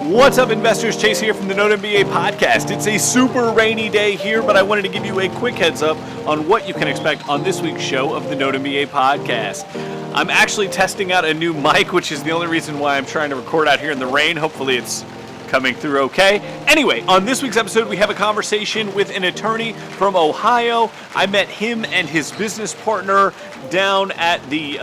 What's up, investors? Chase here from the Note MBA podcast. It's a super rainy day here, but I wanted to give you a quick heads up on what you can expect on this week's show of the Note MBA podcast. I'm actually testing out a new mic, which is the only reason why I'm trying to record out here in the rain. Hopefully it's coming through okay. Anyway, on this week's episode, we have a conversation with an attorney from Ohio. I met him and his business partner down at the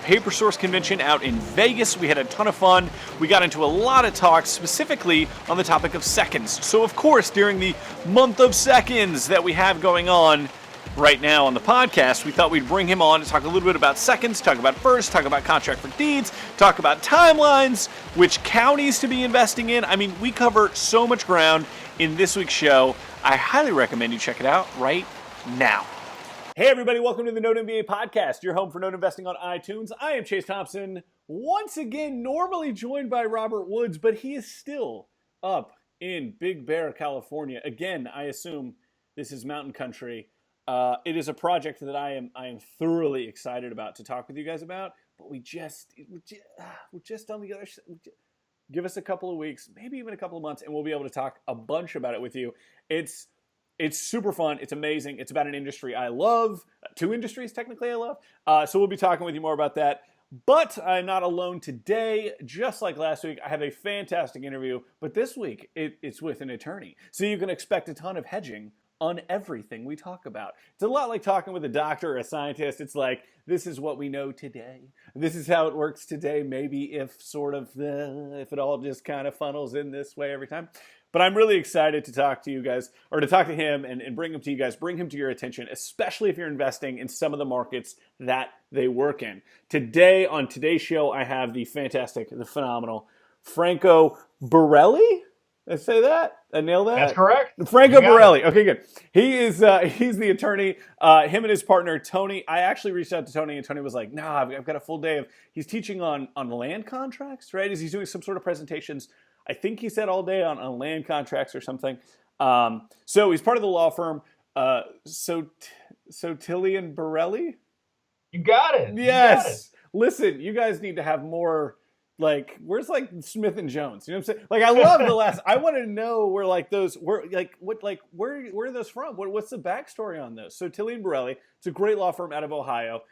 Paper Source Convention out in Vegas. We had a ton of fun. We got into a lot of talks specifically on the topic of seconds. So of course, during the month of seconds that we have going on right now on the podcast, we thought we'd bring him on to talk a little bit about seconds, talk about first, talk about contract for deeds, talk about timelines, which counties to be investing in. I mean, we cover so much ground in this week's show. I highly recommend you check it out right now. Hey everybody, welcome to the Note MBA podcast, your home for note investing on iTunes. I am Chase Thompson, once again normally joined by Robert Woods, but he is still up in Big Bear, California. Again, I assume this is mountain country. It is a project that I am thoroughly excited about to talk with you guys about, but we're just on the other side. Give us a couple of weeks, maybe even a couple of months, and we'll be able to talk a bunch about it with you. It's super fun. It's amazing. It's about an industry I love. Two industries, technically, I love. So we'll be talking with you more about that. But I'm not alone today. Just like last week, I have a fantastic interview. But this week, it's with an attorney. So you can expect a ton of hedging on everything we talk about. It's a lot like talking with a doctor or a scientist. It's like, this is what we know today. This is how it works today. Maybe if it all just kind of funnels in this way every time. But I'm really excited to talk to you guys, or to talk to him and bring him to you guys, bring him to your attention, especially if you're investing in some of the markets that they work in. Today, on today's show, I have the fantastic, the phenomenal Franco Barile. Did I say that? I nailed that? That's correct. Franco Barile. Okay, good. He's the attorney. Him and his partner, Tony. I actually reached out to Tony, and Tony was like, no, I've got a full day of, he's teaching on land contracts, right? He's doing some sort of presentations. I think he said all day on land contracts or something. So he's part of the law firm, Sotitile Barile. You got it. Yes. You got it. Listen, you guys need to have more. Like, where's like Smith and Jones? You know what I'm saying? Like, I love the last. I want to know where like those where are those from? What's the backstory on those? So Sotitile Barile, it's a great law firm out of Ohio.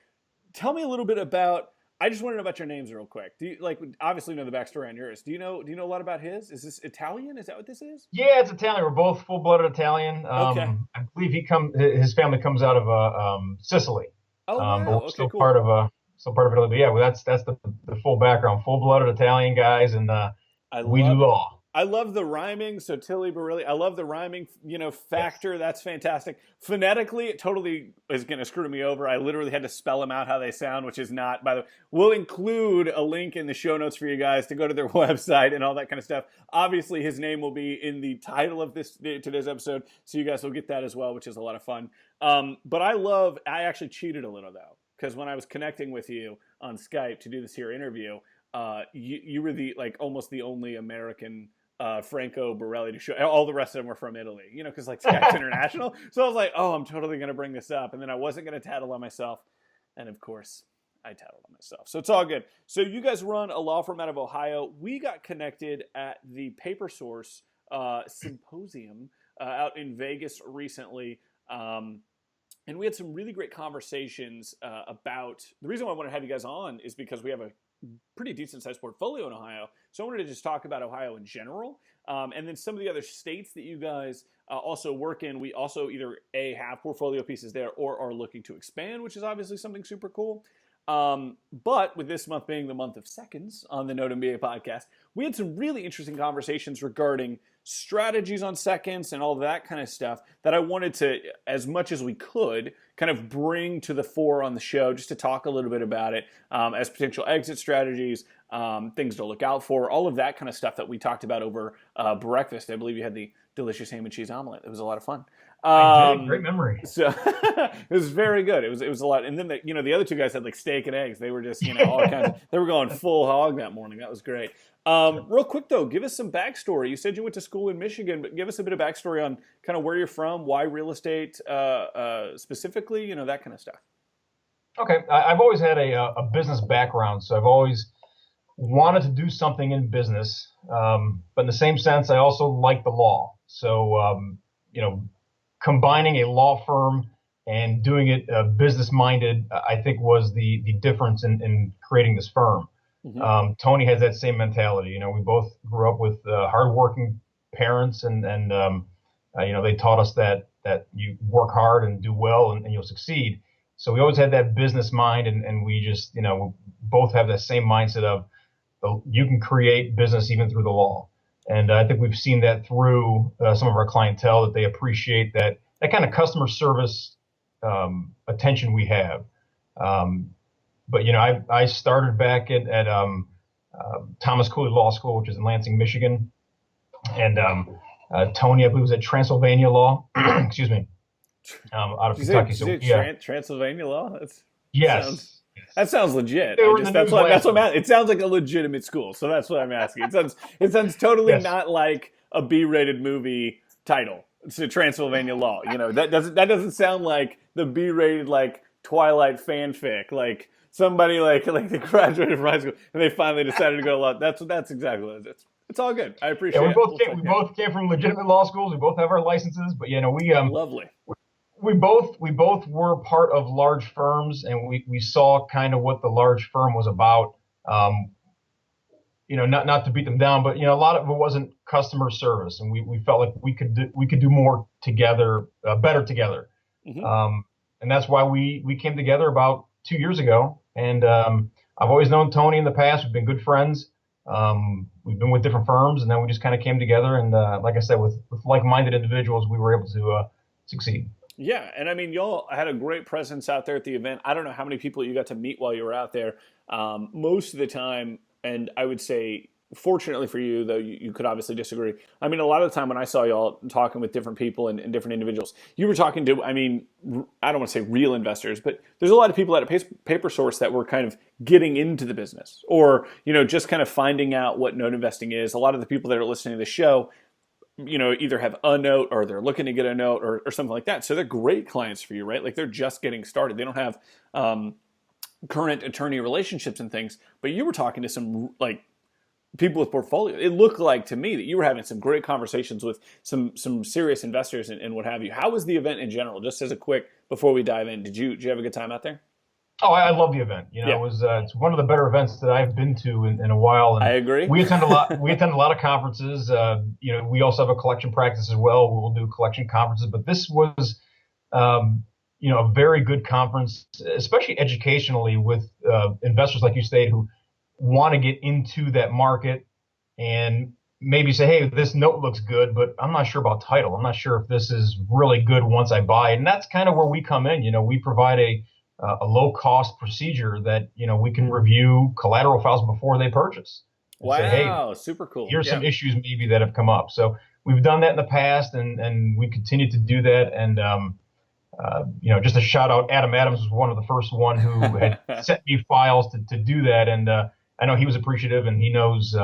Tell me a little bit about. I just want to know about your names real quick. Do you obviously know the backstory on yours? Do you know a lot about his? Is this Italian? Is that what this is? Yeah, it's Italian. We're both full-blooded Italian. Okay. I believe his family comes out of Sicily. Oh, wow. But we're Okay, still cool. part of Italy. But yeah, well, that's the full background. Full-blooded Italian guys, and we do law. I love the rhyming, Sotitile Barile. I love the rhyming, factor. Yes. That's fantastic. Phonetically, it totally is going to screw me over. I literally had to spell them out how they sound, which is not, by the way. We'll include a link in the show notes for you guys to go to their website and all that kind of stuff. Obviously, his name will be in the title of today's episode, so you guys will get that as well, which is a lot of fun. But I actually cheated a little, though, because when I was connecting with you on Skype to do this here interview, you were almost the only American Franco Barile to show. All the rest of them were from Italy, because Skype's international. So I was like, oh, I'm totally going to bring this up. And then I wasn't going to tattle on myself. And of course, I tattled on myself. So it's all good. So you guys run a law firm out of Ohio. We got connected at the Paper Source Symposium out in Vegas recently. And we had some really great conversations about, the reason why I want to have you guys on is because we have a pretty decent sized portfolio in Ohio. So I wanted to just talk about Ohio in general. And then some of the other states that you guys also work in, we also either have portfolio pieces there or are looking to expand, which is obviously something super cool. But with this month being the month of seconds on the Note MBA podcast, we had some really interesting conversations regarding strategies on seconds and all that kind of stuff that I wanted to, as much as we could, kind of bring to the fore on the show, just to talk a little bit about it as potential exit strategies, things to look out for, all of that kind of stuff that we talked about over breakfast. I believe you had the delicious ham and cheese omelet. It was a lot of fun. I did. Great memory. So it was very good. It was a lot. And then the other two guys had steak and eggs. They were just all kinds of, they were going full hog that morning. That was great. Real quick though, give us some backstory. You said you went to school in Michigan, but give us a bit of backstory on kind of where you're from, why real estate specifically, that kind of stuff. Okay, I've always had a business background, so I've always wanted to do something in business, but in the same sense, I also like the law. So, combining a law firm and doing it business minded, I think was the difference in creating this firm. Mm-hmm. Tony has that same mentality. We both grew up with hardworking parents, and they taught us that you work hard and do well, and you'll succeed. So we always had that business mind, and we just both have that same mindset of you can create business even through the law. And I think we've seen that through some of our clientele, that they appreciate that kind of customer service attention we have. But I started back at Thomas Cooley Law School, which is in Lansing, Michigan, and Tony, I believe, was at Transylvania Law. Excuse me, out of Kentucky. Transylvania Law. Yes. That sounds legit. That's what I'm asking. It sounds like a legitimate school, so that's what I'm asking. It sounds totally not like a B-rated movie title. It's a Transylvania Law. That doesn't sound like the B-rated like Twilight fanfic. Like somebody like they graduated from high school and they finally decided to go to law. That's exactly what it is. It's all good. I appreciate it. We both came from legitimate law schools. We both have our licenses, but we lovely. We both were part of large firms, and we saw kind of what the large firm was about. Not to beat them down, but a lot of it wasn't customer service, and we felt like we could do more together, better together. Mm-hmm. And that's why we came together about 2 years ago. And I've always known Tony in the past. We've been good friends. We've been with different firms, and then we just kind of came together. And like I said, with like-minded individuals, we were able to succeed. Yeah, and I mean, y'all had a great presence out there at the event. I don't know how many people you got to meet while you were out there. Most of the time, and I would say, fortunately for you, though you could obviously disagree. I mean, a lot of the time when I saw y'all talking with different people and different individuals, you were talking to, I mean, I don't want to say real investors, but there's a lot of people at a paper source that were kind of getting into the business or, just kind of finding out what note investing is. A lot of the people that are listening to the show, either have a note or they're looking to get a note or something like that. So they're great clients for you, right? Like they're just getting started. They don't have current attorney relationships and things, but you were talking to some like people with portfolio. It looked like to me that you were having some great conversations with some serious investors and what have you. How was the event in general? Just as a quick, before we dive in, did you have a good time out there? Oh, I love the event. It was it's one of the better events that I've been to in a while. And I agree. We attend a lot. We attend a lot of conferences. We also have a collection practice as well. We'll do collection conferences, but this was, a very good conference, especially educationally, with investors like you stated who want to get into that market and maybe say, hey, this note looks good, but I'm not sure about title. I'm not sure if this is really good once I buy it. And that's kind of where we come in. We provide a low-cost procedure that, we can review collateral files before they purchase. Wow, say, hey, super cool. Here's some issues maybe that have come up. So we've done that in the past, and we continue to do that. And, just a shout out, Adam Adams was one of the first one who had sent me files to do that. And I know he was appreciative, and he knows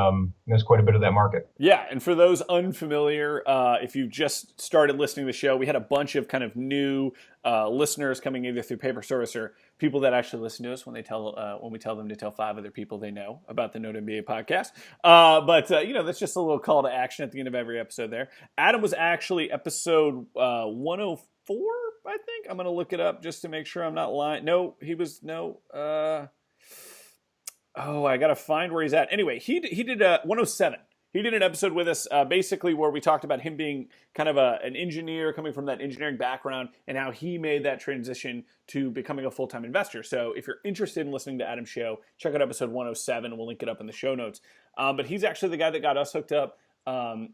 quite a bit of that market. Yeah, and for those unfamiliar, if you just started listening to the show, we had a bunch of kind of new listeners coming either through Paper Source or people that actually listen to us when we tell them to tell 5 other people they know about the Note MBA podcast. But that's just a little call to action at the end of every episode there. Adam was actually episode 104, I think. I'm going to look it up just to make sure I'm not lying. No, he was, I got to find where he's at. Anyway, he did 107. He did an episode with us basically where we talked about him being kind of an engineer coming from that engineering background and how he made that transition to becoming a full-time investor. So if you're interested in listening to Adam's show, check out episode 107. We'll link it up in the show notes. But he's actually the guy that got us hooked up.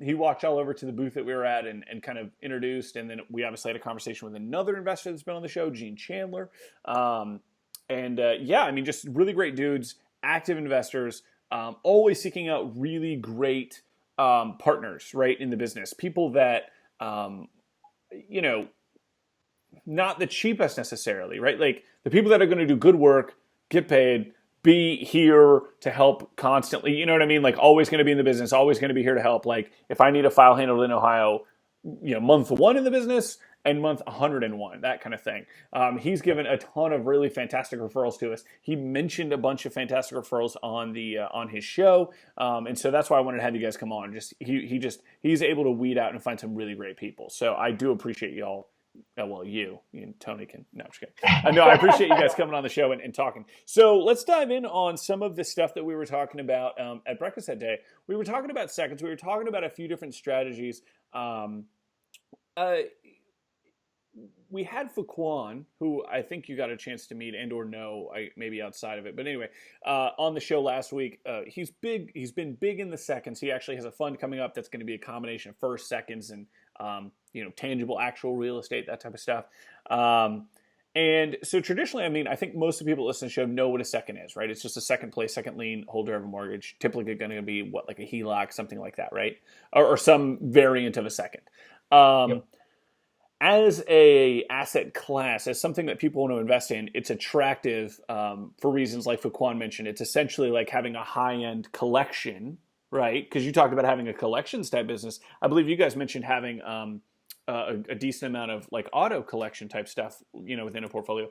He walked all over to the booth that we were at and kind of introduced. And then we obviously had a conversation with another investor that's been on the show, Gene Chandler. Just really great dudes. Active investors, always seeking out really great partners, right, in the business. People that, not the cheapest necessarily, right? Like the people that are going to do good work, get paid, be here to help constantly, you know what I mean? Like always going to be in the business, always going to be here to help. Like if I need a file handled in Ohio, month 1 in the business, and month 101, that kind of thing. He's given a ton of really fantastic referrals to us. He mentioned a bunch of fantastic referrals on the on his show, and so that's why I wanted to have you guys come on. He's able to weed out and find some really great people. So I do appreciate y'all. Well, you and Tony can. No, I'm just kidding. No, I appreciate you guys coming on the show and talking. So let's dive in on some of the stuff that we were talking about at breakfast that day. We were talking about seconds. We were talking about a few different strategies. We had Fuquan, who I think you got a chance to meet and or know, maybe outside of it. But anyway, on the show last week, he's big. He's been big in the seconds. He actually has a fund coming up that's going to be a combination of first, seconds, and tangible, actual real estate, that type of stuff. And so traditionally, I mean, I think most of the people that listen to the show know what a second is, right? It's just a second place, second lien holder of a mortgage, typically going to be like a HELOC, something like that, right? Or some variant of a second. Yep. As a asset class, as something that people want to invest in, it's attractive for reasons like Fuquan mentioned. It's essentially like having a high-end collection, right? Because you talked about having a collections type business. I believe you guys mentioned having a decent amount of like auto collection type stuff, within a portfolio.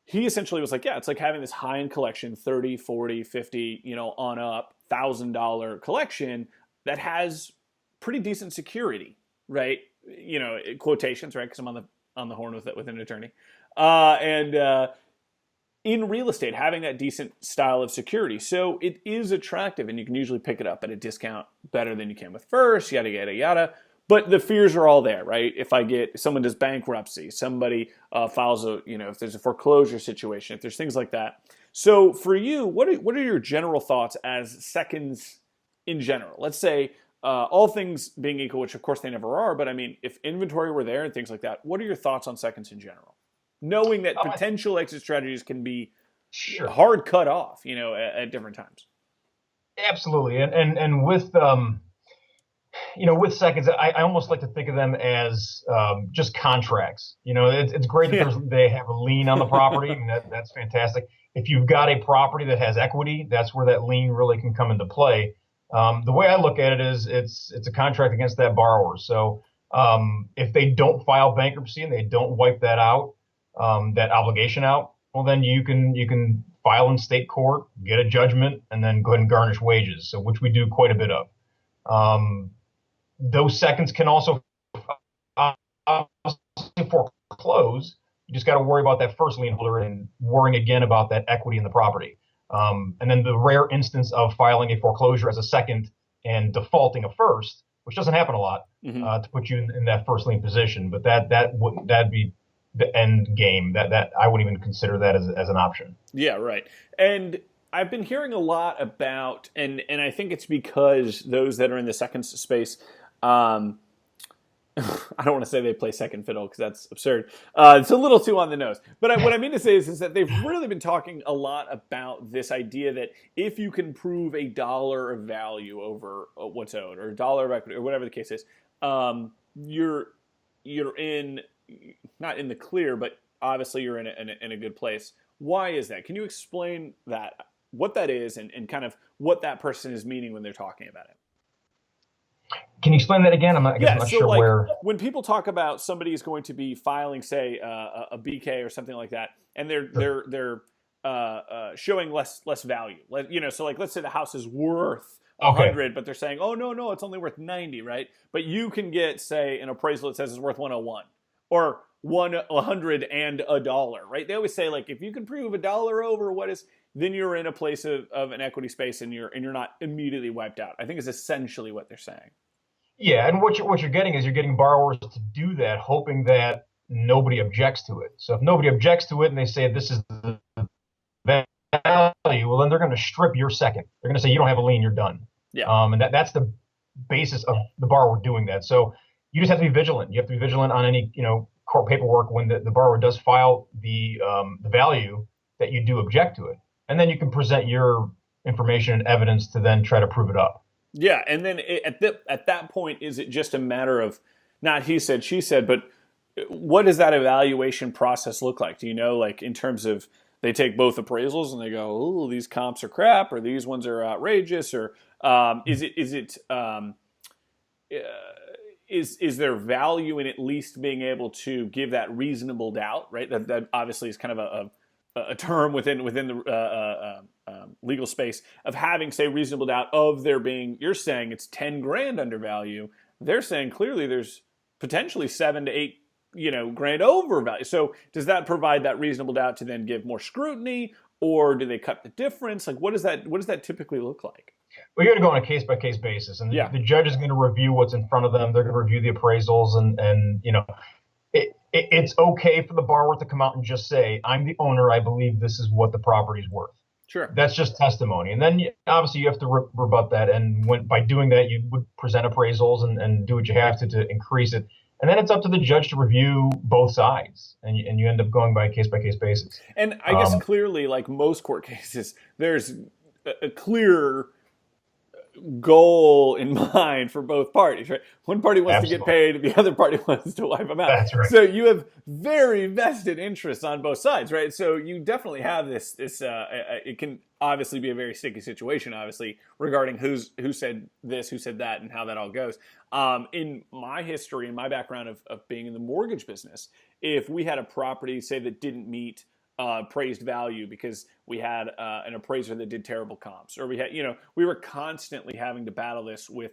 He essentially was like, yeah, it's like having this high-end collection, 30, 40, 50, on up, $1,000 collection that has pretty decent security, right? Quotations, right? Because I'm on the horn with it with an attorney. And in real estate, having that decent style of security. So it is attractive, and you can usually pick it up at a discount better than you can with first, yada, yada, yada. But the fears are all there, right? If someone does bankruptcy, somebody files if there's a foreclosure situation, if there's things like that. So for you, what are your general thoughts as seconds in general? Let's say all things being equal, which of course they never are, but I mean, if inventory were there and things like that, what are your thoughts on seconds in general? Knowing that potential exit strategies can be hard cut off, at different times. Absolutely, and with with seconds, I almost like to think of them as just contracts. It's great that they have a lien on the property, and that's fantastic. If you've got a property that has equity, that's where that lien really can come into play. The way I look at it is it's a contract against that borrower. So if they don't file bankruptcy and they don't wipe that out, that obligation out, well, then you can file in state court, get a judgment, and then go ahead and garnish wages. So which we do quite a bit of. Those seconds can also foreclose. You just got to worry about that first lien holder and worrying again about that equity in the property. And then the rare instance of filing a foreclosure as a second and defaulting a first, which doesn't happen a lot, to put you in that first lien position. But that'd be the end game. That I wouldn't even consider that as an option. Yeah, right. And I've been hearing a lot about, and I think it's because those that are in the second space, I don't want to say they play second fiddle because that's absurd. It's a little too on the nose. But what I mean to say is that they've really been talking a lot about this idea that if you can prove $1 of value over what's owed, or $1 of equity, or whatever the case is, you're in, not in the clear, but obviously you're in a good place. Why is that? Can you explain that, what that is, and kind of what that person is meaning when they're talking about it? Can you explain that again? I'm not sure like, where. When people talk about somebody is going to be filing, say, a BK or something like that, and they're showing less value, so like let's say the house is worth 100, but they're saying, oh no, it's only worth 90, right? But you can get, say, an appraisal that says it's worth 101 or 100 and $1, right? They always say, like, if you can prove $1 over what is, then you're in a place of an equity space and you're not immediately wiped out. I think is essentially what they're saying. Yeah, and what you're getting is you're getting borrowers to do that, hoping that nobody objects to it. So if nobody objects to it and they say this is the value, well, then they're going to strip your second. They're going to say you don't have a lien, you're done. Yeah. And that's the basis of the borrower doing that. So you just have to be vigilant. You have to be vigilant on any court paperwork when the borrower does file the value that you do object to it, and then you can present your information and evidence to then try to prove it up. Yeah, and then at that point, is it just a matter of not he said, she said, but what does that evaluation process look like? Do you know, like in terms of they take both appraisals and they go, oh, these comps are crap, or these ones are outrageous, or is it is there value in at least being able to give that reasonable doubt, right? That obviously is kind of a term within the legal space of having, say, reasonable doubt of there being. You're saying it's 10 grand under value. They're saying clearly there's potentially 7 to 8 grand over value. So does that provide that reasonable doubt to then give more scrutiny, or do they cut the difference? Like, what does that typically look like? Well, you're going to go on a case-by-case basis, and the judge is going to review what's in front of them. They're going to review the appraisals, and it's okay for the borrower to come out and just say, I'm the owner, I believe this is what the property's worth. Sure. That's just testimony. And then obviously you have to rebut that, and by doing that, you would present appraisals and do what you have to increase it. And then it's up to the judge to review both sides, and you end up going by a case-by-case basis. And I guess clearly, like most court cases, there's a clear goal in mind for both parties, right? One party wants to get paid, the other party wants to wipe them out. That's right. So you have very vested interests on both sides, right? So you definitely have this. It can obviously be a very sticky situation, obviously, regarding who said this, who said that, and how that all goes. In my history, in my background of being in the mortgage business, if we had a property, say, that didn't meet appraised value because we had an appraiser that did terrible comps, or we were constantly having to battle this with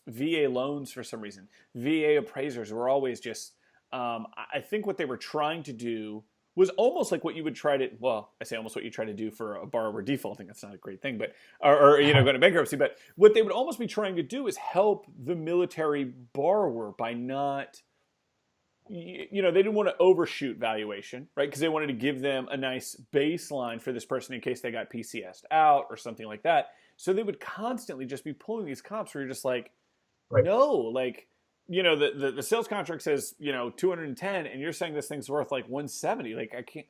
VA loans for some reason. VA appraisers were always just, I think what they were trying to do was almost like what you would try to, well, I say almost what you try to do for a borrower defaulting. That's not a great thing, but, or going to bankruptcy. But what they would almost be trying to do is help the military borrower by not, they didn't want to overshoot valuation, right? Because they wanted to give them a nice baseline for this person in case they got PCS'd out or something like that. So they would constantly just be pulling these comps where you're just like, right. No, like, the sales contract says, 210, and you're saying this thing's worth like 170. Like, I can't,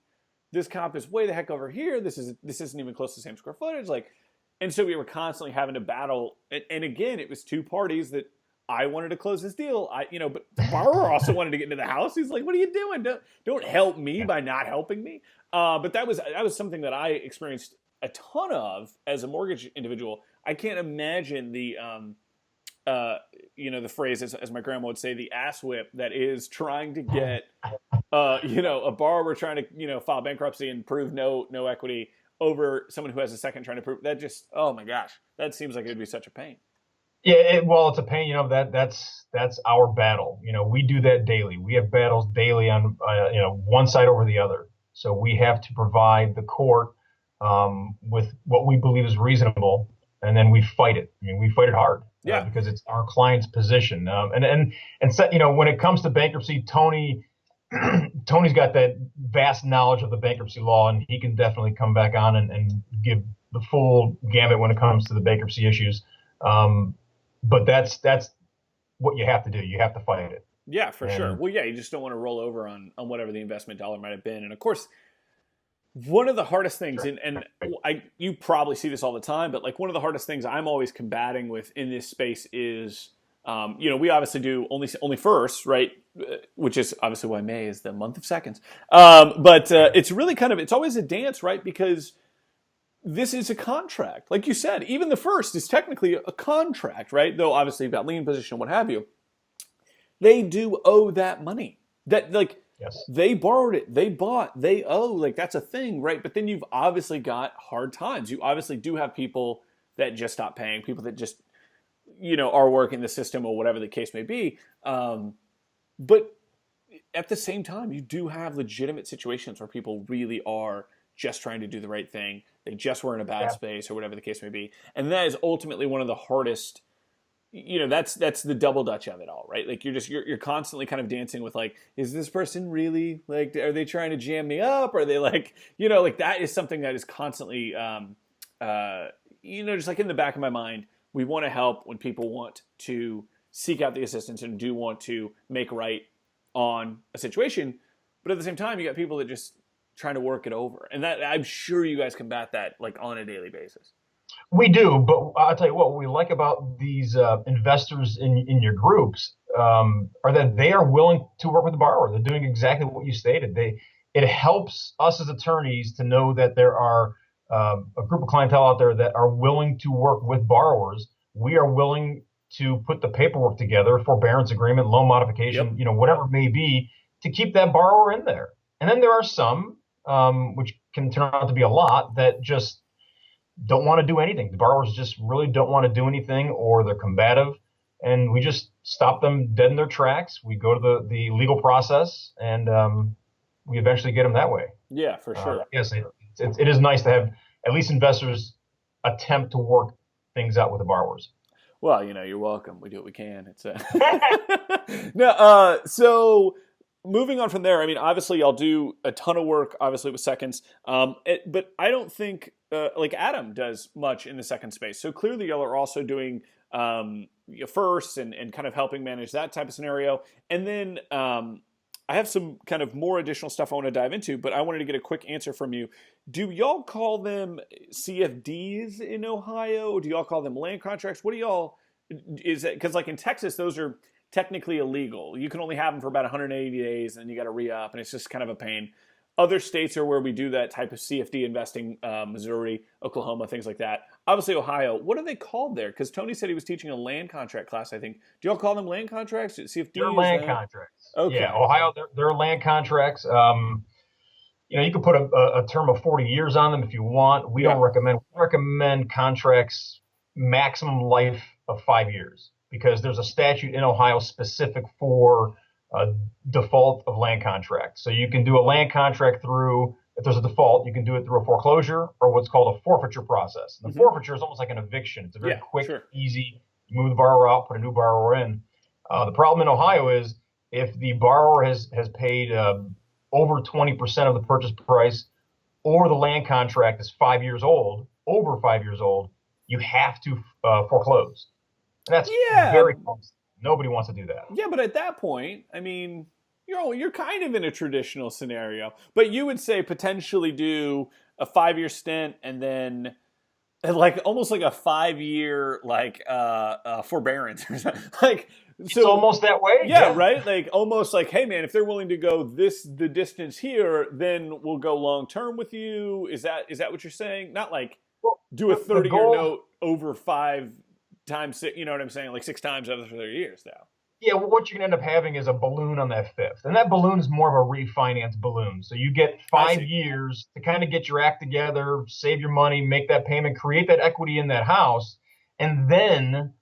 this comp is way the heck over here. This isn't even close to the same square footage. Like, and so we were constantly having to battle. And again, it was two parties that I wanted to close this deal. But the borrower also wanted to get into the house. He's like, what are you doing? Don't help me by not helping me. But that was something that I experienced a ton of as a mortgage individual. I can't imagine the phrase, as my grandma would say, the ass whip that is trying to get, a borrower trying to, file bankruptcy and prove no equity over someone who has a second trying to prove that. Just, oh my gosh, that seems like it would be such a pain. Yeah, it's a pain. That's our battle. We do that daily. We have battles daily on one side over the other. So we have to provide the court with what we believe is reasonable, and then we fight it. I mean, we fight it hard. Yeah, because it's our client's position. And when it comes to bankruptcy, Tony's got that vast knowledge of the bankruptcy law, and he can definitely come back on and give the full gamut when it comes to the bankruptcy issues. But that's what you have to do. You have to fight it. Yeah, for sure. Well, yeah, you just don't want to roll over on whatever the investment dollar might have been. And of course, one of the hardest things, and you probably see this all the time, but like one of the hardest things I'm always combating with in this space is, we obviously do only first, right? Which is obviously why May is the month of seconds. But it's really it's always a dance, right? Because this is a contract. Like you said, even the first is technically a contract, right? Though obviously you've got lien position and what have you. They do owe that money. That yes. They borrowed it, they bought, they owe, like that's a thing, right? But then you've obviously got hard times. You obviously do have people that just stop paying, people that just, are working the system or whatever the case may be. But at the same time, you do have legitimate situations where people really are just trying to do the right thing. They just were in a bad space or whatever the case may be. And that is ultimately one of the hardest, that's the double dutch of it all, right? Like you're constantly kind of dancing with like, is this person really like, are they trying to jam me up? Are they like, that is something that is constantly, just like in the back of my mind, we want to help when people want to seek out the assistance and do want to make right on a situation. But at the same time, you got people that just trying to work it over. And that I'm sure you guys combat that like on a daily basis. We do, but I'll tell you what we like about these investors in your groups are that they are willing to work with the borrower. They're doing exactly what you stated. It helps us as attorneys to know that there are a group of clientele out there that are willing to work with borrowers. We are willing to put the paperwork together, forbearance agreement, loan modification, Yep. Whatever it may be, to keep that borrower in there. And then there are some, which can turn out to be a lot, that just don't want to do anything. The borrowers just really don't want to do anything, or they're combative, and we just stop them dead in their tracks. We go to the legal process, and we eventually get them that way. Yeah, for sure. Yes, it is nice to have at least investors attempt to work things out with the borrowers. Well, you're welcome. We do what we can. It's no. So moving on from there, I mean, obviously, y'all do a ton of work, obviously, with seconds. But I don't think like Adam does much in the second space. So clearly, y'all are also doing first and kind of helping manage that type of scenario. And then I have some kind of more additional stuff I want to dive into, but I wanted to get a quick answer from you. Do y'all call them CFDs in Ohio? Do y'all call them land contracts? What do y'all, is it, because like in Texas, those are technically illegal. You can only have them for about 180 days and you got to re-up, and it's just kind of a pain. Other states are where we do that type of CFD investing, Missouri, Oklahoma, things like that. Obviously, Ohio, what are they called there? Because Tony said he was teaching a land contract class, I think. Do y'all call them land contracts? CFD? They're land contracts. Okay. Yeah, Ohio, they're land contracts. You can put a term of 40 years on them if you want. We don't recommend contracts maximum life of 5 years, because there's a statute in Ohio specific for default of land contract. So you can do a land contract through, if there's a default, you can do it through a foreclosure or what's called a forfeiture process. The forfeiture is almost like an eviction. It's a very quick, easy, you move the borrower out, put a new borrower in. The problem in Ohio is if the borrower has paid over 20% of the purchase price, or the land contract is 5 years old, over 5 years old, you have to foreclose. And that's very costly. Nobody wants to do that. Yeah, but at that point, I mean, you're kind of in a traditional scenario. But you would say potentially do a 5-year stint and then like almost like a 5-year like forbearance or something. Like it's almost that way. Yeah, right? Like almost like, hey man, if they're willing to go the distance here, then we'll go long term with you. Is that what you're saying? Not like do a 30-year note over 5 times 6, you know what I'm saying? Like 6 times over 30 years now. Yeah, well, what you're going to end up having is a balloon on that fifth. And that balloon is more of a refinance balloon. So you get 5 years to kind of get your act together, save your money, make that payment, create that equity in that house, and then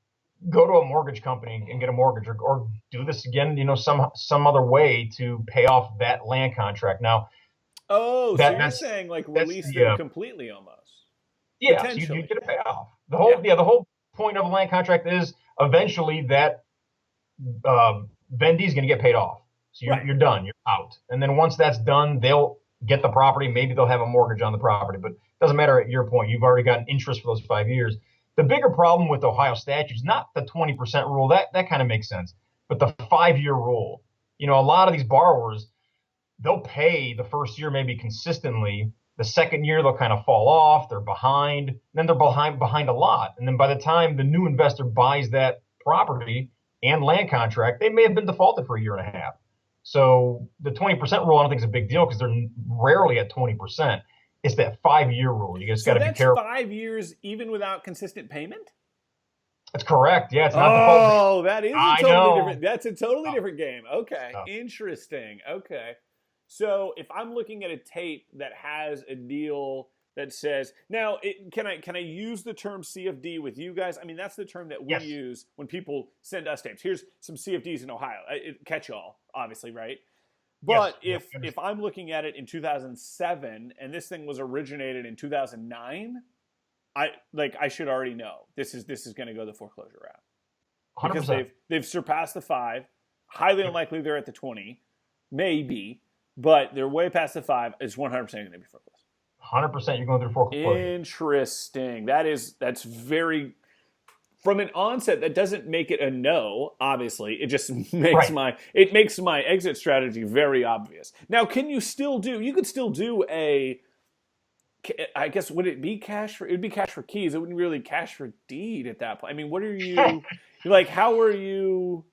go to a mortgage company and get a mortgage, or do this again, some other way to pay off that land contract. Now, so you're saying like release them completely almost. Yeah, so you get a payoff. The whole point of a land contract is eventually that vendee is going to get paid off. So you're done. You're out. And then once that's done, they'll get the property. Maybe they'll have a mortgage on the property, but it doesn't matter at your point. You've already got an interest for those 5 years. The bigger problem with Ohio statutes, not the 20% rule, that kind of makes sense, but the 5-year rule. A lot of these borrowers, they'll pay the first year maybe consistently. The second year, they'll kind of fall off. They're behind. Then they're behind a lot. And then by the time the new investor buys that property and land contract, they may have been defaulted for a year and a half. So the 20% rule, I don't think is a big deal because they're rarely at 20%. It's that 5-year rule. You just got to be careful. 5 years even without consistent payment? That's correct. Yeah, it's not default. Oh, that is a totally different. That's a totally different game. Okay, interesting. Okay. So if I'm looking at a tape that has a deal that says, now, can I use the term CFD with you guys? I mean, that's the term that we use when people send us tapes. Here's some CFDs in Ohio. Catch all, obviously, right? But if I'm looking at it in 2007 and this thing was originated in 2009, I should already know this is going to go the foreclosure route. 100%. Because they've surpassed the 5. Highly unlikely they're at the 20, maybe. But they're way past the 5. It's 100% going to be foreclosed. 100% you're going through foreclosure. Interesting. That's very, from an onset, that doesn't make it a no, obviously. It just makes my exit strategy very obvious. Now, you could still do I guess, would it be cash for, it would be cash for keys. It wouldn't really cash for deed at that point. I mean, what are you, like, how are you...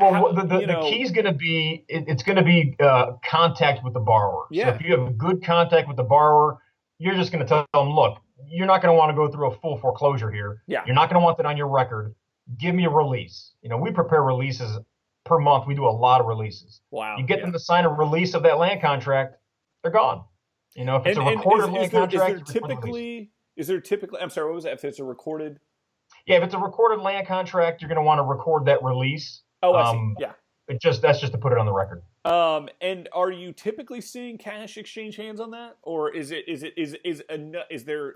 Well, the key is going to be, it's going to be contact with the borrower. Yeah. So if you have good contact with the borrower, you're just going to tell them, look, you're not going to want to go through a full foreclosure here. Yeah. You're not going to want that on your record. give me a release. We prepare releases per month. We do a lot of releases. Wow. You get Yeah. them to sign a release of that land contract, they're gone. If it's a And recorded land contract, you record the release. is there typically, I'm sorry, what was that? If it's a recorded? Yeah, if it's a recorded land contract, you're going to want to record that release. Oh, I see. Yeah. That's just to put it on the record. And are you typically seeing cash exchange hands on that, or is there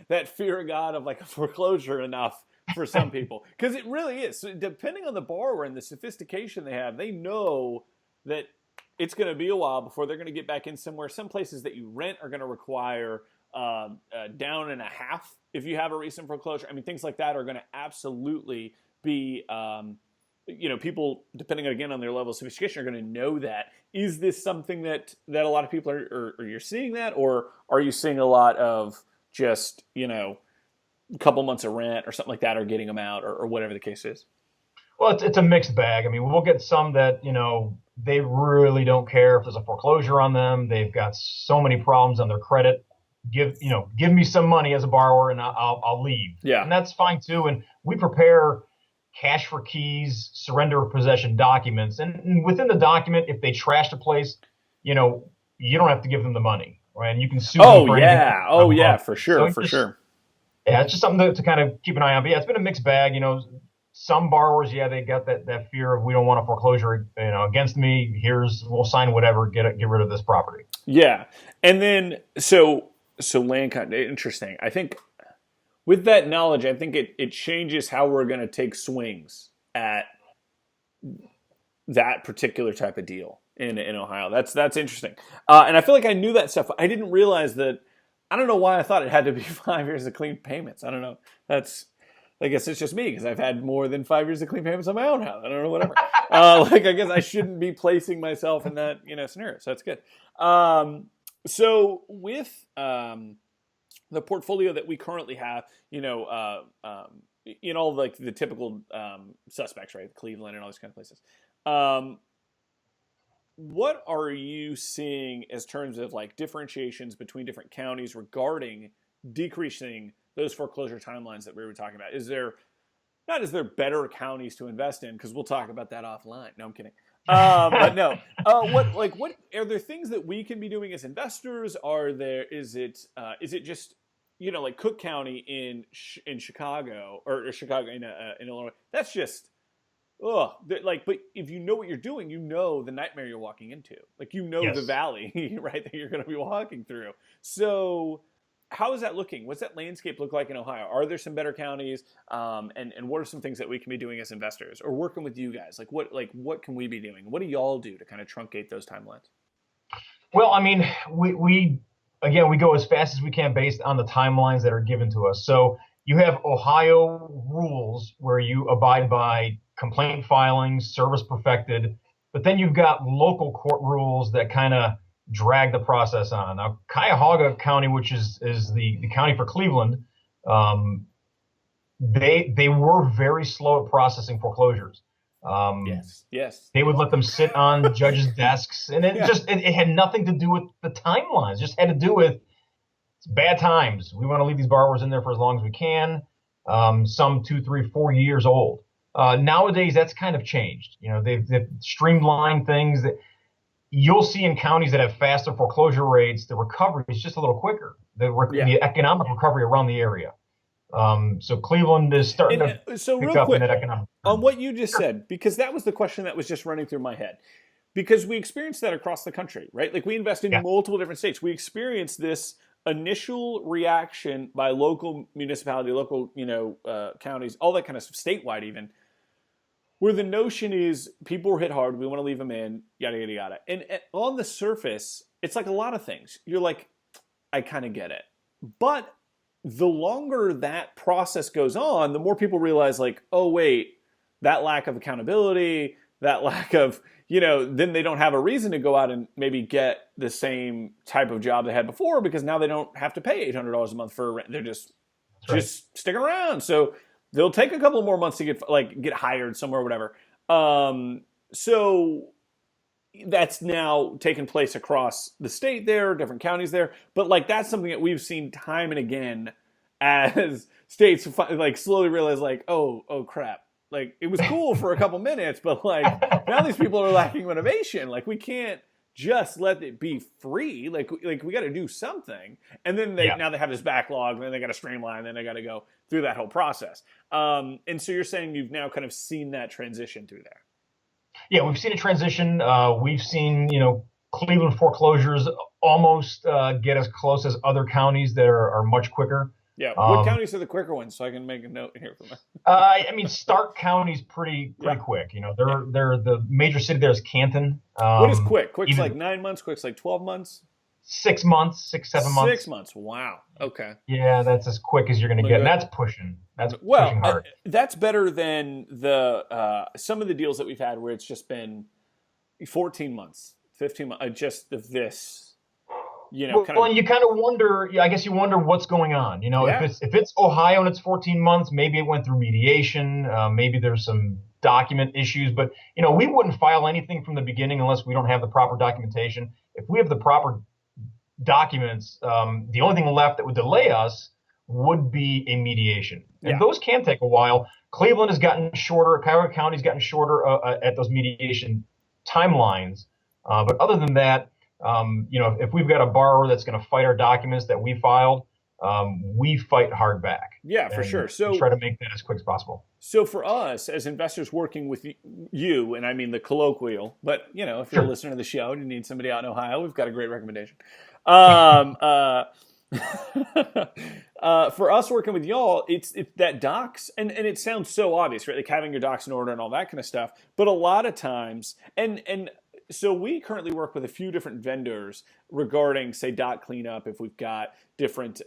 that fear of God of like a foreclosure enough for some people? Because it really is. So depending on the borrower and the sophistication they have, they know that it's going to be a while before they're going to get back in somewhere. Some places that you rent are going to require down and a half if you have a recent foreclosure. I mean, things like that are going to absolutely be. People, depending again on their level of sophistication, are going to know that. Is this something that a lot of people are you're seeing that, or are you seeing a lot of just a couple months of rent or something like that, or getting them out, or whatever the case is? Well, it's a mixed bag. I mean, we'll get some that they really don't care if there's a foreclosure on them. They've got so many problems on their credit. Give me some money as a borrower, and I'll leave. Yeah, and that's fine too. And we prepare cash for keys, surrender of possession documents. And within the document, if they trash the place, you don't have to give them the money, right? And you can sue them for anything. Oh, yeah, for sure, sure. Yeah, it's just something to kind of keep an eye on. But yeah, it's been a mixed bag. Some borrowers, they got that fear of, we don't want a foreclosure, against me. We'll sign whatever, get rid of this property. Yeah. And then, so land, interesting. I think with that knowledge, I think it changes how we're going to take swings at that particular type of deal in Ohio. That's interesting. And I feel like I knew that stuff. I didn't realize that. I don't know why I thought it had to be 5 years of clean payments. I don't know. I guess it's just me because I've had more than 5 years of clean payments on my own house. I don't know, whatever. I guess I shouldn't be placing myself in that scenario. So that's good. So with the portfolio that we currently have, all like the typical suspects, right? Cleveland and all these kind of places. What are you seeing as terms of like differentiations between different counties regarding decreasing those foreclosure timelines that we were talking about? Is there better counties to invest in? Because we'll talk about that offline. No, I'm kidding. But no, what are there things that we can be doing as investors? Is it just, like Cook County in Chicago or Chicago in Illinois? That's just, but if you know what you're doing, the nightmare you're walking into, yes. The valley, right, that you're going to be walking through. So how is that looking? What's that landscape look like in Ohio? Are there some better counties? And what are some things that we can be doing as investors or working with you guys? What can we be doing? What do y'all do to kind of truncate those timelines? Well, I mean, we go as fast as we can based on the timelines that are given to us. So you have Ohio rules where you abide by complaint filings, service perfected, but then you've got local court rules that kind of drag the process on. Now, Cuyahoga County, which is the county for Cleveland, they were very slow at processing foreclosures. Yes. They would let them sit on judges' desks, and it had nothing to do with the timelines. It just had to do with bad times. We want to leave these borrowers in there for as long as we can. Some 2, 3, 4 years old. Nowadays, that's kind of changed. They've streamlined things. You'll see in counties that have faster foreclosure rates, the recovery is just a little quicker. The economic recovery around the area. So Cleveland is starting to pick up in that economic. On what you just said, because that was the question that was just running through my head. Because we experience that across the country, right? Like we invest in multiple different states. We experience this initial reaction by local municipality, local, counties, all that kind of stuff, statewide even, where the notion is people were hit hard, we want to leave them in, yada, yada, yada. And on the surface, it's like a lot of things. You're like, I kind of get it. But the longer that process goes on, the more people realize like, oh, wait, that lack of accountability, that lack of, then they don't have a reason to go out and maybe get the same type of job they had before because now they don't have to pay $800 a month for rent. They're just sticking around. So they'll take a couple more months to get hired somewhere or whatever. So that's now taken place across the state there, different counties there. But that's something that we've seen time and again as states slowly realize oh crap. Like, it was cool for a couple minutes, but like now these people are lacking motivation. Like, we can't just let it be free. Like we got to do something. And then now they have this backlog, and then they got to streamline, and then they got to go through that whole process. And so you're saying you've now kind of seen that transition through there. Yeah, we've seen a transition. We've seen, Cleveland foreclosures almost get as close as other counties that are much quicker. Yeah, what counties are the quicker ones? So I can make a note here for that. I mean, Stark County's pretty quick. They're the major city there is Canton. What is quick? Quick's like 9 months. Quick's like 12 months. 6 months, 7 months. 6 months. Wow. Okay. Yeah, that's as quick as you're going to get. And that's pushing. That's pushing hard. That's better than the some of the deals that we've had where it's just been 14 months, 15 months, just of this. And you kind of wonder. I guess you wonder what's going on. If it's Ohio and it's 14 months, maybe it went through mediation. Maybe there's some document issues. But we wouldn't file anything from the beginning unless we don't have the proper documentation. If we have the proper documents, the only thing left that would delay us would be a mediation, and those can take a while. Cleveland has gotten shorter. Cuyahoga County's gotten shorter at those mediation timelines. But other than that. If we've got a borrower that's going to fight our documents that we filed, we fight hard back. Yeah, for sure. So try to make that as quick as possible. So for us as investors working with you, and I mean the colloquial, but if you're a listener to the show and you need somebody out in Ohio, we've got a great recommendation. For us working with y'all, it's that docs, and it sounds so obvious, right? Like having your docs in order and all that kind of stuff. But a lot of times, and so we currently work with a few different vendors regarding, say, doc cleanup. If we've got different,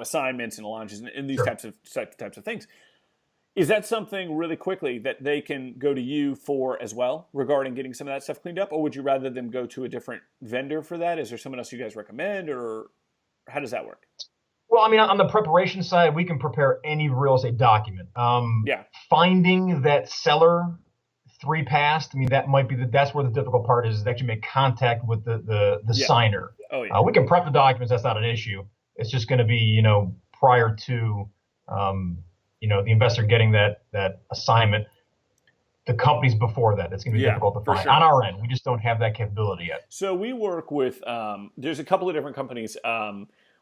assignments and launches and these types of things, is that something really quickly that they can go to you for as well regarding getting some of that stuff cleaned up, or would you rather them go to a different vendor for that? Is there someone else you guys recommend, or how does that work? Well, I mean, on the preparation side, we can prepare any real estate document. Finding that seller. 3 passed. I mean, that might be that's where the difficult part is actually make contact with the signer. Oh, yeah. We can prep the documents. That's not an issue. It's just going to be, prior to, the investor getting that assignment, the companies before that. It's going to be difficult to find. Sure. On our end, we just don't have that capability yet. So we work with, there's a couple of different companies.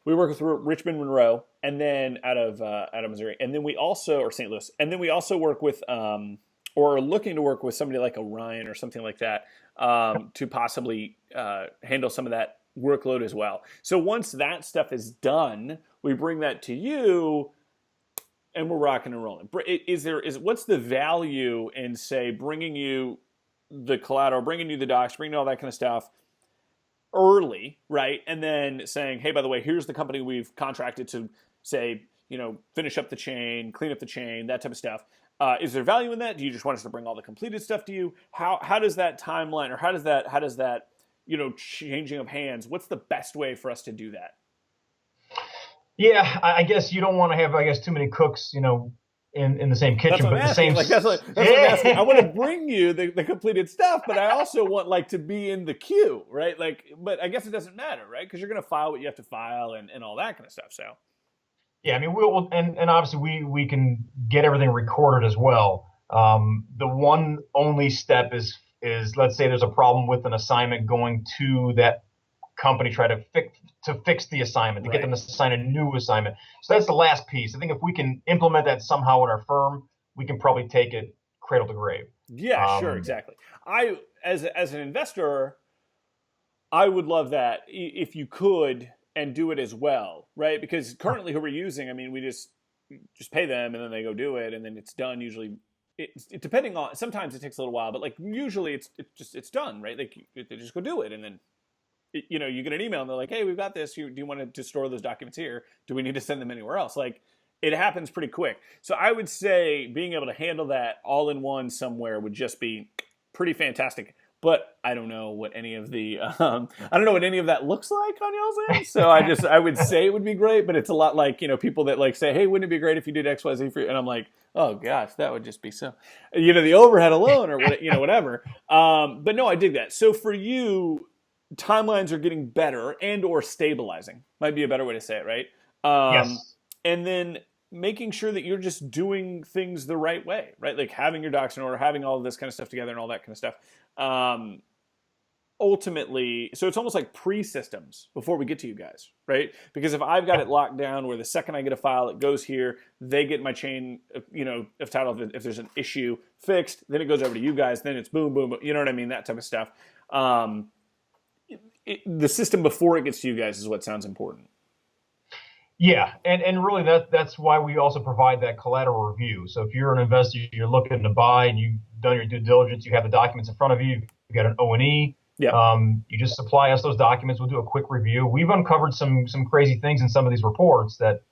We work with Richmond Monroe, and then out of Missouri, and then we also, or St. Louis, and then we also work with, or are looking to work with somebody like Orion or something like that to possibly handle some of that workload as well. So once that stuff is done, we bring that to you, and we're rocking and rolling. What's the value in, say, bringing you the collateral, bringing you the docs, bringing you all that kind of stuff early, right? And then saying, hey, by the way, here's the company we've contracted to, say, finish up the chain, clean up the chain, that type of stuff. Is there value in that? Do you just want us to bring all the completed stuff to you? How does that timeline, or how does that changing of hands? What's the best way for us to do that? Yeah, I guess you don't want to have too many cooks in the same kitchen, but the same. That's what I'm asking. I want to bring you the completed stuff, but I also want to be in the queue, right? But I guess it doesn't matter, right? Because you're going to file what you have to file and all that kind of stuff. So. Yeah, I mean, we'll and obviously we can get everything recorded as well. The one only step is let's say there's a problem with an assignment, going to that company, try to fix the assignment, to get them to sign a new assignment. So that's the last piece. I think if we can implement that somehow in our firm, we can probably take it cradle to grave. Yeah, sure, exactly. I as an investor, I would love that if you could. And do it as well, right? Because currently who we're using, I mean, we just pay them and then they go do it, and then it's done. Usually, depending on, sometimes it takes a little while, but usually it's done, right? They just go do it, and then you get an email and they're like, hey, we've got this. Do you want to store those documents here? Do we need to send them anywhere else? It happens pretty quick. So I would say being able to handle that all in one somewhere would just be pretty fantastic. But I don't know what any of that looks like on y'all's end. So I would say it would be great, but it's a lot like, people that say, hey, wouldn't it be great if you did X, Y, Z for you? And I'm like, oh gosh, that would just be so, the overhead alone or whatever. But no, I dig that. So for you, timelines are getting better and or stabilizing might be a better way to say it, right? Yes. And then making sure that you're just doing things the right way, right? Like having your docs in order, having all of this kind of stuff together and all that kind of stuff. Ultimately, so it's almost like pre-systems before we get to you guys, right? Because if I've got it locked down where the second I get a file, it goes here, they get my chain, of title. If there's an issue fixed, then it goes over to you guys, then it's boom, boom, boom, you know what I mean? That type of stuff. The system before it gets to you guys is what sounds important. Yeah, and really that's why we also provide that collateral review. So if you're an investor, you're looking to buy and you've done your due diligence, you have the documents in front of you, you've got an O&E. Yeah. You just supply us those documents. We'll do a quick review. We've uncovered some crazy things in some of these reports that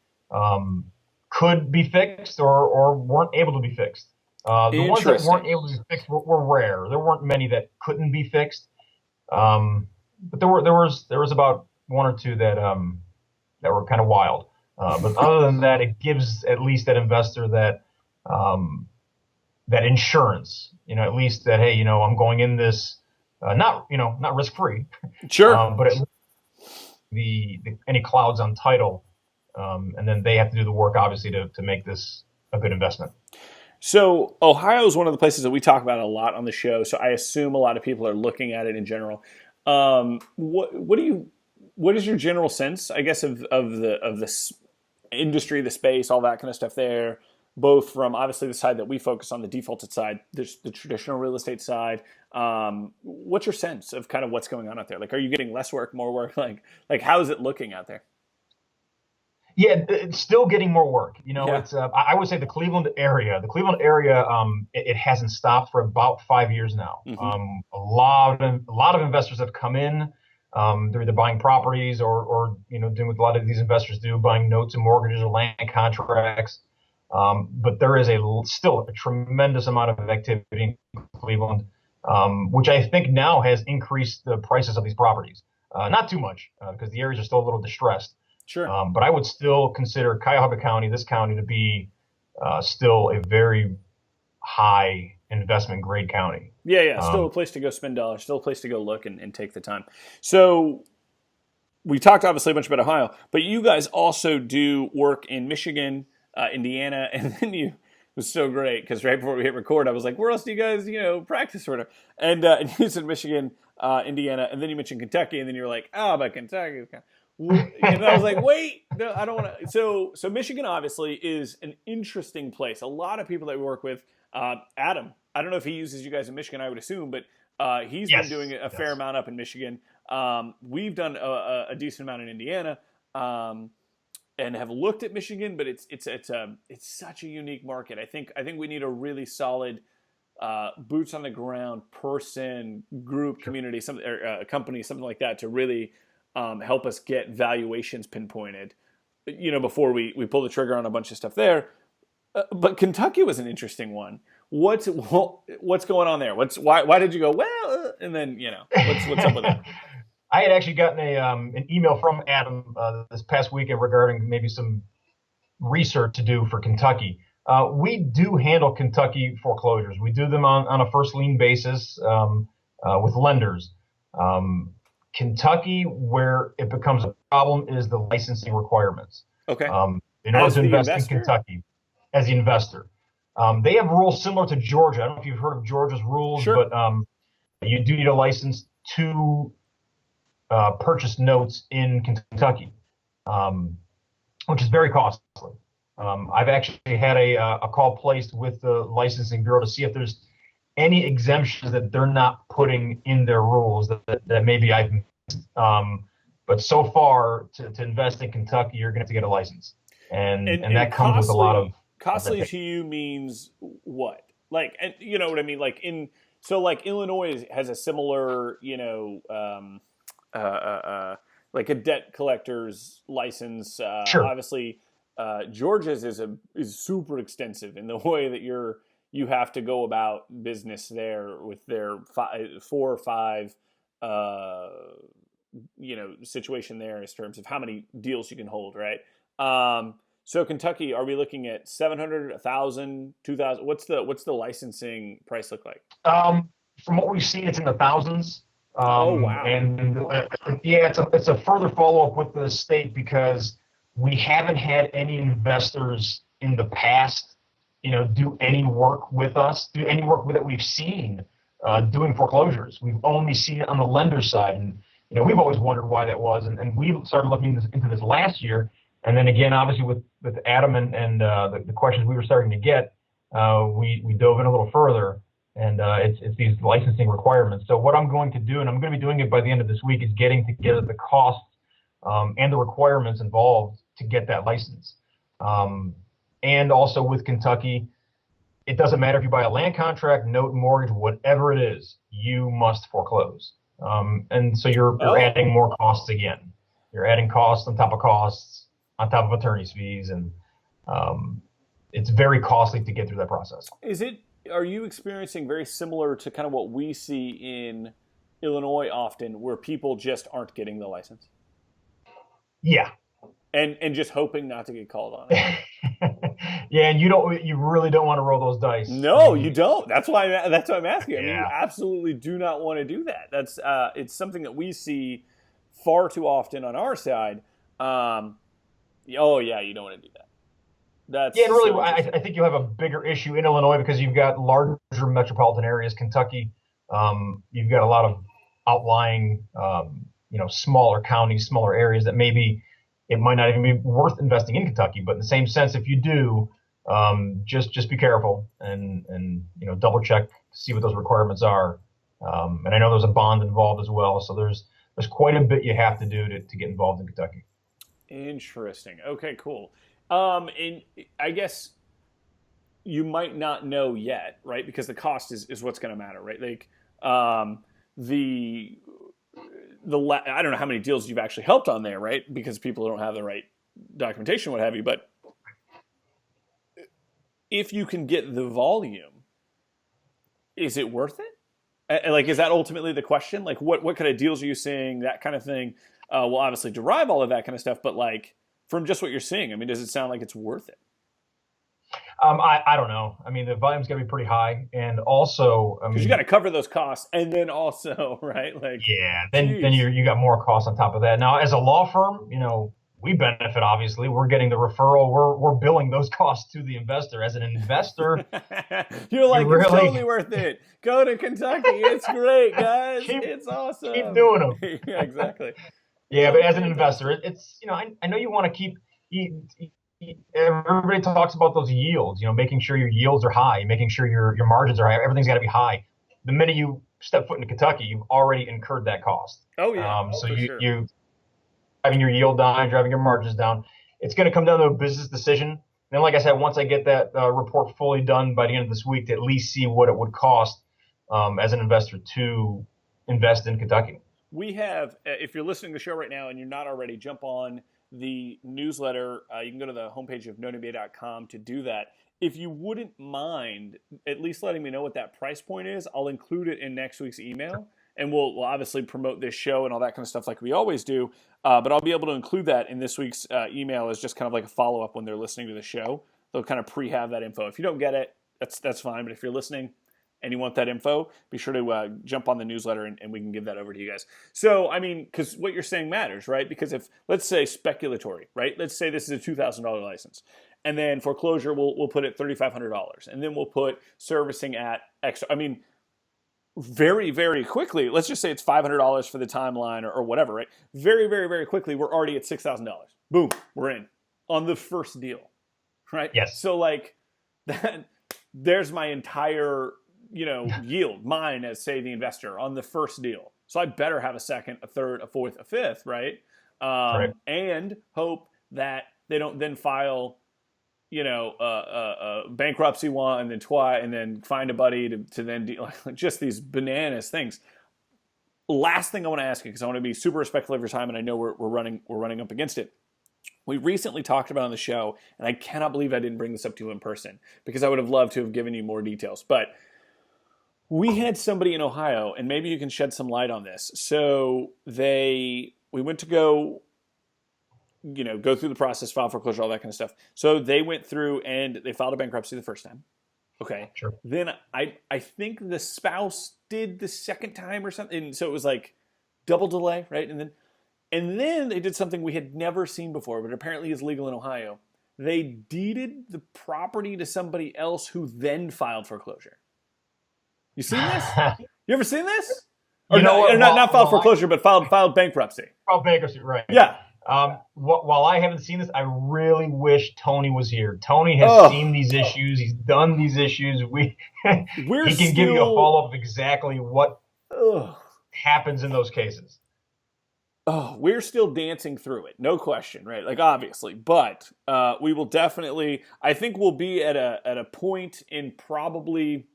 could be fixed or weren't able to be fixed. The ones that weren't able to be fixed were rare. There weren't many that couldn't be fixed. But there was about one or two that were kind of wild. But other than that, it gives at least that investor that insurance. At least that, hey, I'm going in this. Not risk free, sure, but at least any clouds on title, and then they have to do the work obviously to make this a good investment. So Ohio is one of the places that we talk about a lot on the show. So I assume a lot of people are looking at it in general. What is your general sense, I guess, of this industry, the space, all that kind of stuff there? Both from obviously the side that we focus on, the defaulted side, there's the traditional real estate side. What's your sense of kind of what's going on out there? Like, are you getting less work, more work? Like how is it looking out there? Yeah, it's still getting more work. Yeah. It's I would say the Cleveland area, it hasn't stopped for about 5 years now. Mm-hmm. A lot of investors have come in. They're either buying properties or doing what a lot of these investors do, buying notes and mortgages or land contracts. But there is still a tremendous amount of activity in Cleveland, which I think now has increased the prices of these properties. Not too much, because the areas are still a little distressed. Sure. But I would still consider Cuyahoga County, this county, to be still a very high investment grade county. Yeah. Still a place to go spend dollars, still a place to go look and take the time. So we talked obviously a bunch about Ohio, but you guys also do work in Michigan, Indiana, and then it was so great because right before we hit record, I was like, where else do you guys, practice or whatever? And you said Michigan, Indiana, and then you mentioned Kentucky, and then you were like, but Kentucky. And I was like, wait, no, I don't want to. So Michigan obviously is an interesting place. A lot of people that we work with, Adam, I don't know if he uses you guys in Michigan, I would assume, but he's been doing a fair amount up in Michigan. We've done a decent amount in Indiana. And have looked at Michigan, but it's such a unique market. I think we need a really solid boots on the ground person, group, community, company, something like that to really help us get valuations pinpointed. Before we pull the trigger on a bunch of stuff there. But Kentucky was an interesting one. What's going on there? Why did you go well? And then what's up with that? I had actually gotten an email from Adam this past weekend regarding maybe some research to do for Kentucky. We do handle Kentucky foreclosures. We do them on a first lien basis with lenders. Kentucky, where it becomes a problem, is the licensing requirements. Okay. In order to invest in Kentucky, as the investor, they have rules similar to Georgia. I don't know if you've heard of Georgia's rules, sure. But you do need a license to purchase notes in Kentucky, which is very costly. I've actually had a call placed with the licensing bureau to see if there's any exemptions that they're not putting in their rules that maybe I've missed. But so far, to invest in Kentucky, you're going to have to get a license, and that comes with a lot of costly to you means what? Like, and you know what I mean? Like Illinois has a similar, like a debt collector's license. Sure. Obviously, Georgia's is super extensive in the way that you have to go about business there with their 4 or 5, situation there in terms of how many deals you can hold, right? So Kentucky, are we looking at 700, 1,000, 2,000? What's the licensing price look like? From what we've seen, it's in the thousands. Oh wow! And it's a further follow up with the state because we haven't had any investors in the past, do any work with us, do any work that we've seen doing foreclosures. We've only seen it on the lender side. And, we've always wondered why that was. And we started looking into this last year. And then again, obviously with Adam and the questions we were starting to get, we dove in a little further. And it's these licensing requirements. So what I'm going to do, and I'm going to be doing it by the end of this week, is getting together the costs and the requirements involved to get that license. And also with Kentucky, it doesn't matter if you buy a land contract, note, mortgage, whatever it is, you must foreclose. And so you're adding more costs again. You're adding costs on top of costs, on top of attorney's fees, and it's very costly to get through that process. Are you experiencing very similar to kind of what we see in Illinois often, where people just aren't getting the license? Yeah. And just hoping not to get called on it. Yeah, and you really don't want to roll those dice. No, you don't. That's why I'm asking. I mean, Yeah. you absolutely do not want to do that. That's it's something that we see far too often on our side. You don't want to do that. And really, I think you have a bigger issue in Illinois because you've got larger metropolitan areas. Kentucky, you've got a lot of outlying, smaller counties, smaller areas that maybe it might not even be worth investing in Kentucky. But in the same sense, if you do, just be careful and double check to see what those requirements are. And I know there's a bond involved as well, so there's quite a bit you have to do to get involved in Kentucky. Interesting. Okay, cool. And I guess you might not know yet, right? Because the cost is what's going to matter, right? Like I don't know how many deals you've actually helped on there, right? Because people don't have the right documentation, what have you. But if you can get the volume, is it worth it? Like, is that ultimately the question? Like, what kind of deals are you seeing? That kind of thing. Will obviously derive all of that kind of stuff, but like, from just what you're seeing, I mean, does it sound like it's worth it? I don't know. I mean, the volume's going to be pretty high, and also, because you got to cover those costs, and then also, right? Like, then you got more costs on top of that. Now, as a law firm, we benefit. Obviously, we're getting the referral. We're billing those costs to the investor. As an investor, you're like, it's totally worth it. Go to Kentucky. It's great, guys. It's awesome. Keep doing them. Yeah, exactly. Yeah, but as an investor, it's I know you want to keep. Everybody talks about those yields. Making sure your yields are high, making sure your margins are high. Everything's got to be high. The minute you step foot into Kentucky, you've already incurred that cost. Oh yeah. So you driving your yield down, driving your margins down. It's going to come down to a business decision. And then, like I said, once I get that report fully done by the end of this week, to at least see what it would cost as an investor to invest in Kentucky. We have, if you're listening to the show right now and you're not already, jump on the newsletter. You can go to the homepage of nonmba.com to do that. If you wouldn't mind at least letting me know what that price point is, I'll include it in next week's email. And we'll obviously promote this show and all that kind of stuff like we always do. But I'll be able to include that in this week's email as just kind of like a follow-up when they're listening to the show. They'll kind of pre-have that info. If you don't get it, that's fine. But if you're listening and you want that info, be sure to jump on the newsletter and we can give that over to you guys. So, I mean, because what you're saying matters, right? Because if, let's say speculatory, right? Let's say this is a $2,000 license. And then foreclosure, we'll put it $3,500. And then we'll put servicing at extra. I mean, very, very quickly, let's just say it's $500 for the timeline or whatever, right? Very, very, very quickly, we're already at $6,000. Boom, we're in on the first deal, right? Yes. So like that, there's my entire, yield, mine as, say, the investor on the first deal. So I better have a second, a third, a fourth, a fifth, right? Right. And hope that they don't then file, a bankruptcy one and then twice, and then find a buddy to then deal, just these bananas things. Last thing I want to ask you, because I want to be super respectful of your time, and I know we're running up against it. We recently talked about on the show, and I cannot believe I didn't bring this up to you in person, because I would have loved to have given you more details. But we had somebody in Ohio, and maybe you can shed some light on this. So we went to go through the process, file foreclosure, all that kind of stuff. So they went through and they filed a bankruptcy the first time. Okay. Sure. Then I think the spouse did the second time or something. And so it was like double delay, right? And then they did something we had never seen before, but apparently is legal in Ohio. they deeded the property to somebody else who then filed foreclosure. You seen this? You ever seen this? Or not filed foreclosure, but filed bankruptcy. Filed bankruptcy, right? Yeah. While I haven't seen this, I really wish Tony was here. Tony has seen these issues. He's done these issues. He can give you a follow-up of exactly what happens in those cases. Oh, we're still dancing through it, no question, right? Like, obviously, but we will definitely. I think we'll be at a point in probably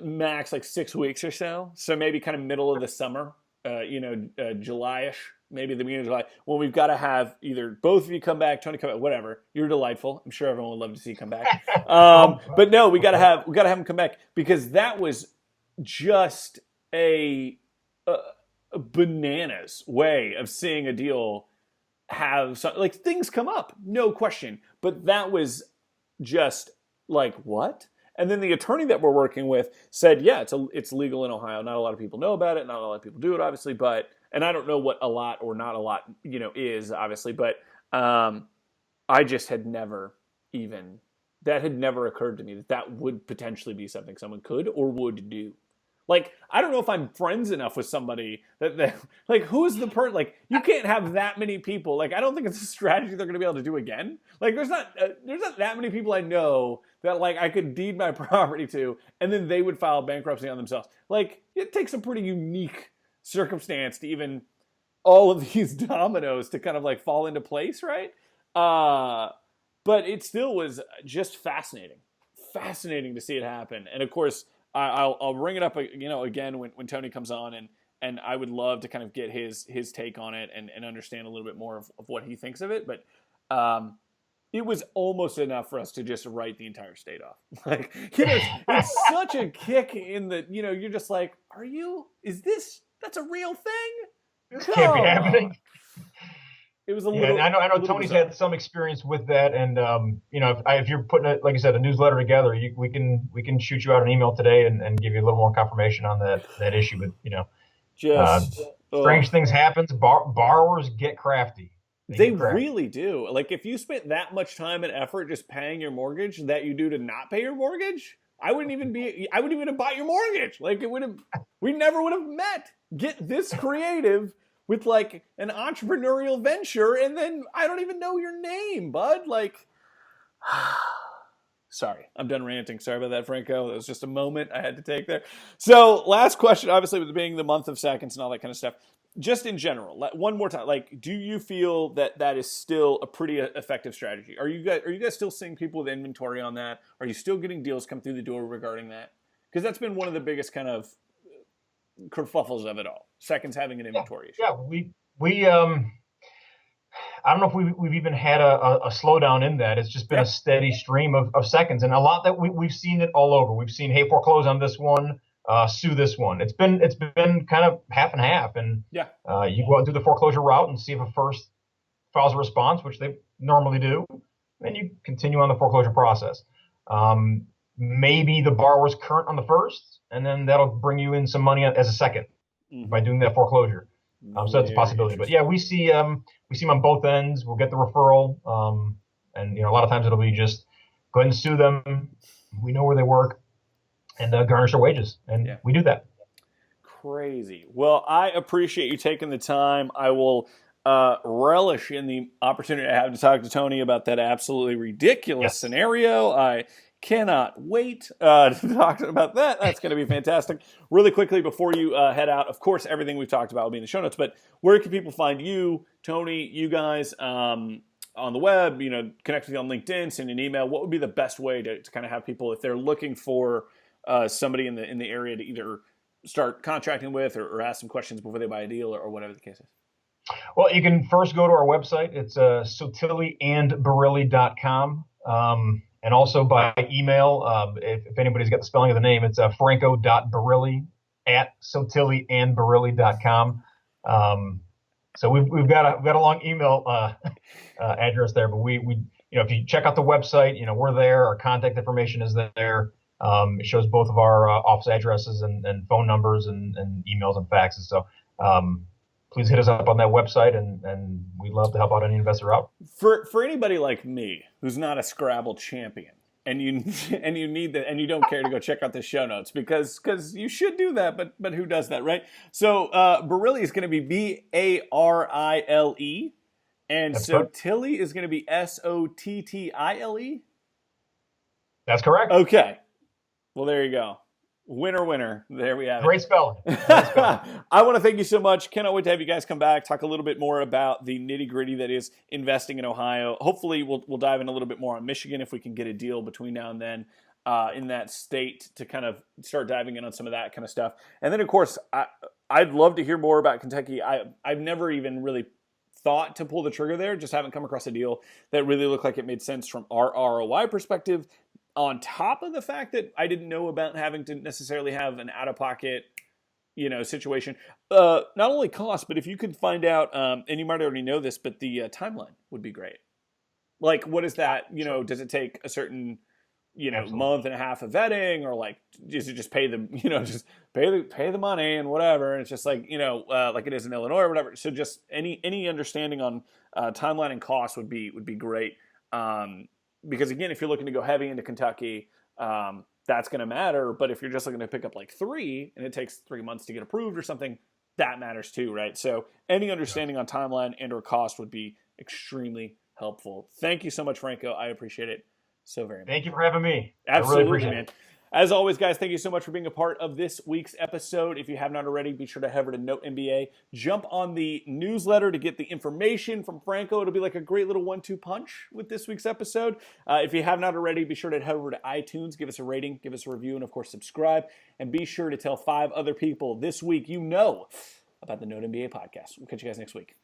max like 6 weeks or so. So maybe kind of middle of the summer, July-ish, maybe the beginning of July. When we've got to have either both of you come back, Tony come back, whatever. You're delightful. I'm sure everyone would love to see you come back. But no, we gotta have him come back, because that was just a bananas way of seeing a deal have some, like, things come up, no question, but that was just like, what? And then the attorney that we're working with said, yeah, it's legal in Ohio. Not a lot of people know about it. Not a lot of people do it, obviously, but, and I don't know what a lot or not a lot, is, obviously, but I just had never that had never occurred to me that would potentially be something someone could or would do. Like, I don't know if I'm friends enough with somebody that like, who's the person? Like, you can't have that many people. Like, I don't think it's a strategy they're going to be able to do again. Like, there's not that many people I know that, like, I could deed my property to, and then they would file bankruptcy on themselves. Like, it takes a pretty unique circumstance to even all of these dominoes to kind of like fall into place, right? But it still was just fascinating to see it happen. And of course, I'll bring it up, again when Tony comes on, and I would love to kind of get his take on it and understand a little bit more of what he thinks of it. But it was almost enough for us to just write the entire state off. Like, it's such a kick in the, you're just like, that's a real thing? This can't be happening. It was a little. I know Tony's had some experience with that, and if you're putting it, like I said, a newsletter together, we can shoot you out an email today and give you a little more confirmation on that issue. But strange things happen. Borrowers get crafty. They really do. Like, if you spent that much time and effort just paying your mortgage that you do to not pay your mortgage, I wouldn't even have bought your mortgage. Like, we never would have met. Get this creative with like an entrepreneurial venture, and then I don't even know your name, bud. Like, sorry, I'm done ranting. Sorry about that, Franco. It was just a moment I had to take there. So, last question, obviously, with it being the month of seconds and all that kind of stuff, just in general, one more time, like, do you feel that is still a pretty effective strategy? Are you guys still seeing people with inventory on that? Are you still getting deals come through the door regarding that? Because that's been one of the biggest kind of kerfuffles of it all. Seconds having an inventory issue. Yeah, we I don't know if we've even had a slowdown in that. It's just been a steady stream of seconds, and a lot that we've seen it all over. We've seen, hey, foreclose on this one, sue this one. It's been kind of half and half, and you go out and do the foreclosure route and see if a first files a response, which they normally do, then you continue on the foreclosure process. Maybe the borrower's current on the first, and then that'll bring you in some money as a second by doing that foreclosure. So that's a possibility. But yeah, we see them on both ends. We'll get the referral, and a lot of times it'll be just go ahead and sue them. We know where they work, and garnish their wages, and we do that. Crazy. Well, I appreciate you taking the time. I will relish in the opportunity I have to talk to Tony about that absolutely ridiculous scenario. I cannot wait to talk about that. That's going to be fantastic. Really quickly, before you head out, of course, everything we've talked about will be in the show notes, but where can people find you, Tony, you guys, on the web, connect with you on LinkedIn, send an email? What would be the best way to kind of have people, if they're looking for somebody in the area to either start contracting with or ask some questions before they buy a deal or whatever the case is? Well, you can first go to our website. It's sotileandbarile.com. And also by email, if anybody's got the spelling of the name, it's franco.barile@sotileandbarile.com. So we've got a long email address there, but we if you check out the website, we're there. Our contact information is there. It shows both of our office addresses and phone numbers and emails and faxes. So please hit us up on that website, and we'd love to help out any investor out. For anybody like me who's not a Scrabble champion, and you and you need that, and you don't care to go check out the show notes because you should do that, but who does that, right? So Barile is going to be Barile, and Sotitile is going to be Sottile. That's correct. Okay, well there you go. Winner. There we have it. Great spelling. I want to thank you so much. Cannot wait to have you guys come back, talk a little bit more about the nitty-gritty that is investing in Ohio. Hopefully, we'll dive in a little bit more on Michigan if we can get a deal between now and then in that state to kind of start diving in on some of that kind of stuff. And then, of course, I'd love to hear more about Kentucky. I've never even really thought to pull the trigger there, just haven't come across a deal that really looked like it made sense from our ROI perspective. On top of the fact that I didn't know about having to necessarily have an out-of-pocket, situation. Not only cost, but if you could find out, and you might already know this, but the timeline would be great. Like, what is that? Does it take a certain, month and a half of vetting, or like, is it just pay them, just pay the money and whatever? And it's just like, like it is in Illinois or whatever. So just any understanding on timeline and cost would be great. Because again, if you're looking to go heavy into Kentucky, that's going to matter. But if you're just looking to pick up like 3 and it takes 3 months to get approved or something, that matters too, right? So any understanding on timeline and or cost would be extremely helpful. Thank you so much, Franco. I appreciate it so very much. Thank you for having me. Absolutely, I really appreciate it. As always, guys, thank you so much for being a part of this week's episode. If you have not already, be sure to head over to Note MBA. Jump on the newsletter to get the information from Franco. It'll be like a great little 1-2 punch with this week's episode. If you have not already, be sure to head over to iTunes, give us a rating, give us a review, and of course, subscribe. And be sure to tell 5 other people this week about the Note MBA podcast. We'll catch you guys next week.